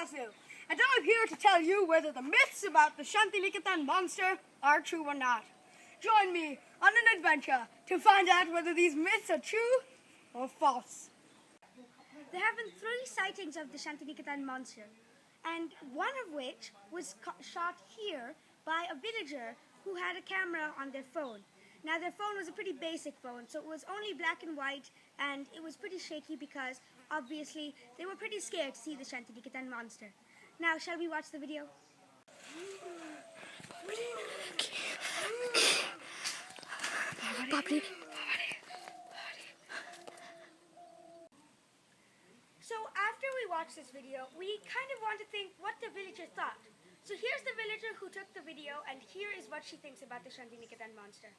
Bapu, and I'm here to tell you whether the myths about the Shantiniketan monster are true or not. Join me on an adventure to find out whether these myths are true or false. There have been 3 sightings of the Shantiniketan monster, and one of which was shot here by a villager who had a camera on their phone. Now their phone was a pretty basic phone, so it was only black and white, and it was pretty shaky because obviously they were pretty scared to see the Shantiniketan monster. Now shall we watch the video? So after we watched this video, we kind of want to think what the villager thought. So here's the villager who took the video, and here is what she thinks about the Shantiniketan monster.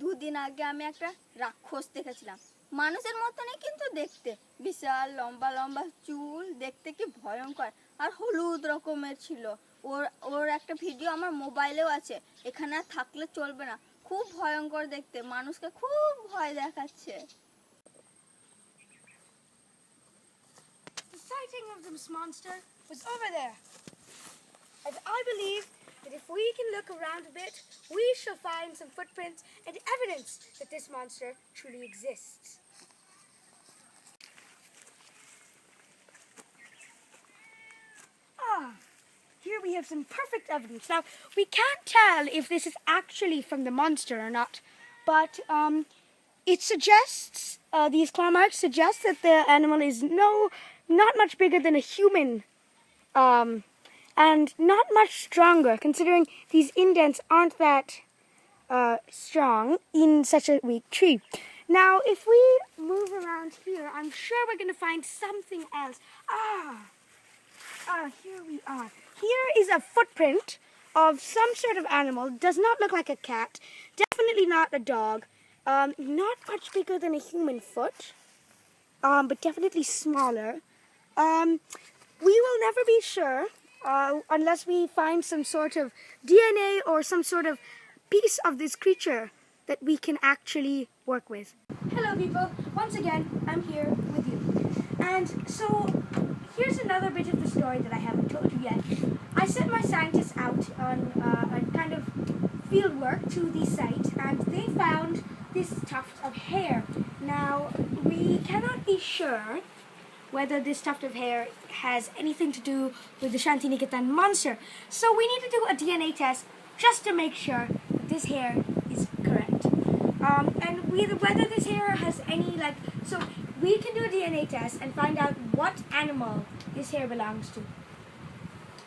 2 দিন আগে আমি একটা রাক্ষস দেখেছিলাম, মানুষের মতনই কিন্তু দেখতে, বিশাল লম্বা লম্বা চুল, দেখতে কি ভয়ঙ্কর, আর হলুদ রকমের ছিল। ওর একটা ভিডিও আমার মোবাইলেও আছে, এখানে আর থাকলে চলবে না, খুব ভয়ঙ্কর দেখতে, মানুষকে খুব ভয় দেখাচ্ছে। The sighting of this monster was over there, and I believe that if we can look around a bit, we shall find some footprints and evidence that this monster truly exists. Here we have some perfect evidence. Now, we can't tell if this is actually from the monster or not, but it suggests, these claw marks suggest that the animal is not much bigger than a human, and not much stronger, considering these indents aren't that strong in such a weak tree. Now, if we move around here, I'm sure we're going to find something else. Here we are. Here is a footprint of some sort of animal. Does not look like a cat. Definitely not a dog. Not much bigger than a human foot, but definitely smaller. We will never be sure unless we find some sort of DNA or some sort of piece of this creature that we can actually work with. Hello people, once again I'm here with you. And so here's another bit of the story that I haven't told you yet. I sent my scientists out on a kind of field work to the site, and they found this tuft of hair. Now we cannot be sure whether this tuft of hair has anything to do with the Shantiniketan monster. So we need to do a DNA test just to make sure that this hair is correct. And whether this hair has any, so we can do a DNA test and find out what animal this hair belongs to.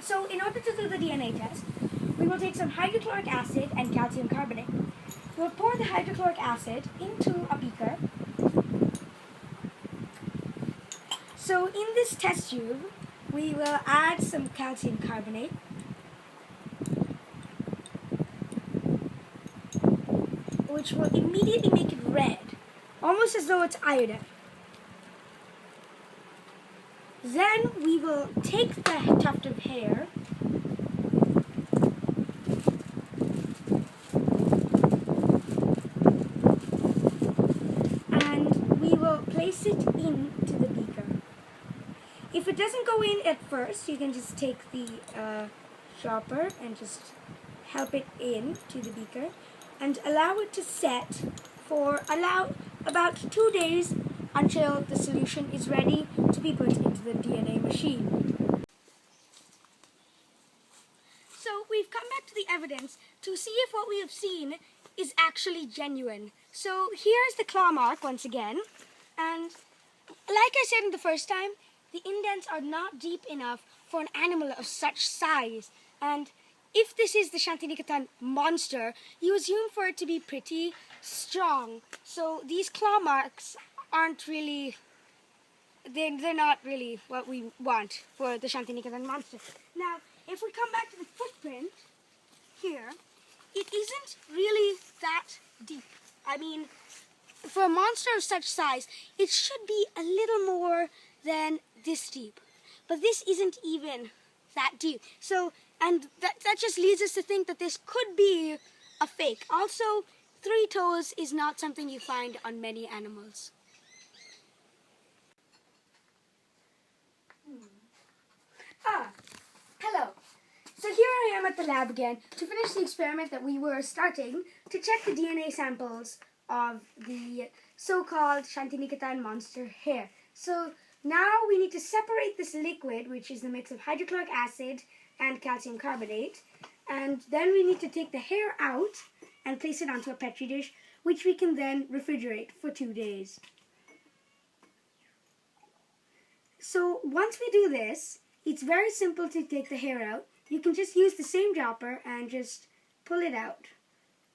So in order to do the DNA test, we will take some hydrochloric acid and calcium carbonate. We'll pour the hydrochloric acid into a beaker. So in this test tube, we will add some calcium carbonate. Which will immediately make it red, almost as though it's iodine. Then we will take the tuft of hair and we will place it into the beaker. If it doesn't go in at first, you can just take the sharper and just help it in to the beaker and allow it to set for about 2 days until the solution is ready to be put into the DNA machine. So we've come back to the evidence to see if what we have seen is actually genuine. So here's the claw mark once again, and like I said in the first time, the indents are not deep enough for an animal of such size, and if this is the Shantiniketan monster, you assume for it to be pretty strong. So these claw marks aren't really, they're not really what we want for the Shantiniketan monster. Now, if we come back to the footprint here, it isn't really that deep. I mean, for a monster of such size, it should be a little more than this deep. But this isn't even that deep. So, and that just leads us to think that this could be a fake. Also, 3 toes is not something you find on many animals. Hello. So here I am at the lab again to finish the experiment that we were starting to check the DNA samples of the so-called Shantiniketan monster hair. So now we need to separate this liquid, which is the mix of hydrochloric acid and calcium carbonate, and then we need to take the hair out and place it onto a petri dish, which we can then refrigerate for 2 days. So once we do this, it's very simple to take the hair out. You can just use the same dropper and just pull it out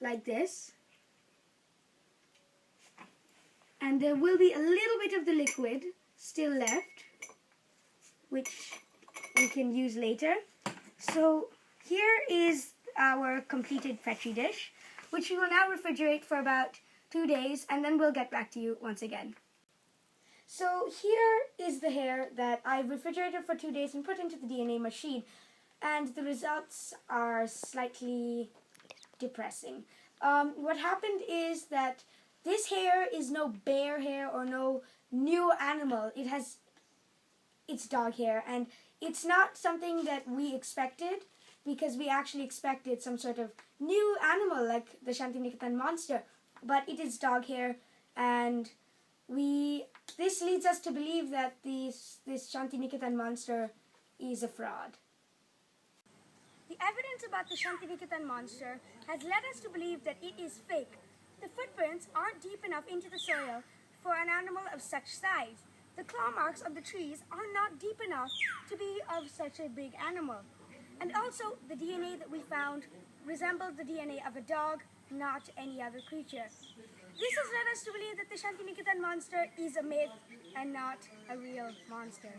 like this. And there will be a little bit of the liquid still left, which we can use later. So here is our completed petri dish, which we will now refrigerate for about 2 days, and then we'll get back to you once again. So here is the hair that I've refrigerated for 2 days and put into the DNA machine, and the results are slightly depressing. What happened is that this hair is no bear hair or no new animal. It's dog hair, and it's not something that we expected, because we actually expected some sort of new animal like the Shantiniketan monster, but it is dog hair, and this leads us to believe that this Shantiniketan monster is a fraud. The evidence about the Shantiniketan monster has led us to believe that it is fake. The footprints aren't deep enough into the soil for an animal of such size. The claw marks of the trees are not deep enough to be of such a big animal. And also, the DNA that we found resembled the DNA of a dog, not any other creature. This has led us to believe that the Shantiniketan monster is a myth and not a real monster.